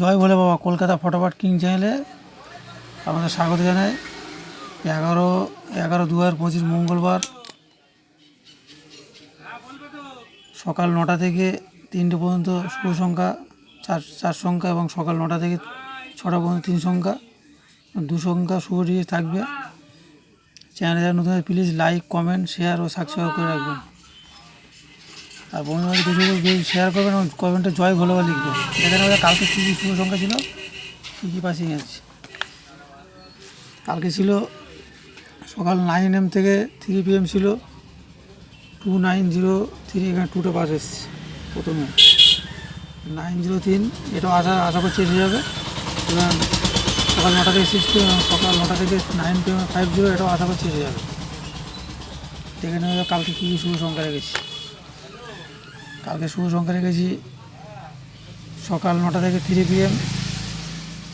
জয় ভোলে বাবা। কলকাতা ফটোফট কিং চ্যানেলে আমাদের স্বাগত জানাই। 11/11/2025 মঙ্গলবার সকাল 9টা থেকে 3টে পর্যন্ত শুভ সংখ্যা, চার সংখ্যা, এবং সকাল 9টা থেকে 6টা পর্যন্ত 3 সংখ্যা, 2 সংখ্যা শুভ ডিজিট থাকবে। চ্যানেলে যারা নতুন প্লিজ লাইক, কমেন্ট, শেয়ার ও সাবস্ক্রাইব করে রাখবেন। আর বন্ধুবান্ধব কিছু শেয়ার করবেন এবং কমেন্টে জয় ভোলে বাবা লিখবেন। এখানে আমাদের কালকে কী কী শুভ সংখ্যা ছিল, কী কী পাসিং আছে। কালকে ছিল সকাল 9 AM থেকে 3 PM ছিল 2903, এখানে 2টা পাস এসছে। প্রথমে 903, এটাও আশা করছি এসে যাবে। এবং সকাল 9টা থেকে 6 PM এবং সকাল 9টা থেকে 9 PM 50, এটাও আশা করছি এসে যাবে। দেখে নেওয়া যাবে কালকে কী কী শুভ সংখ্যা রেখেছি। কালকে শুভ সংখ্যা রেখেছি সকাল 9টা থেকে 3 PM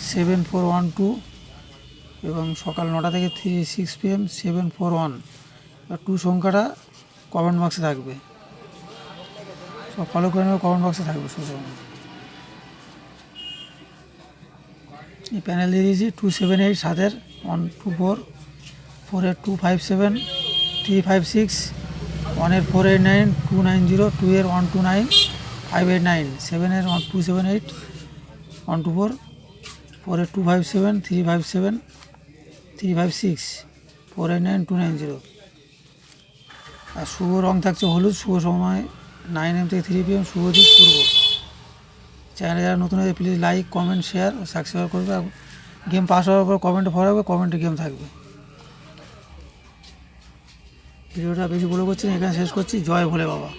7412, এবং সকাল 9টা থেকে 6 PM 741। 2 সংখ্যাটা কমেন্ট বক্সে থাকবে, সব ফলো করে নেবে। কমেন্ট বক্সে থাকবে শুভ সংখ্যা। এই প্যানেল দিয়ে দিয়েছি 278 7-এর 124, 4-এর 257, 356, 1-এর 489, 290, 2-এর 129, 589, 7-এর 278, 124, 4-এর 257, 357, 356, 489, 290। আর শুভ রং থাকছে হলুদ। শুভ সময় 9 AM থেকে 3 PM, শুভ দিক পূর্ব। চ্যানেলে যারা নতুন হয়ে প্লিজ লাইক, কমেন্ট, শেয়ার ও সাবস্ক্রাইব করবে। গেম পাস হওয়ার পর কমেন্টে ফরাবে, কমেন্টে গেম থাকবে। ভিডিওটা বেশি বড় করছি না, এখানে শেষ করছি। জয় ভোলে বাবা।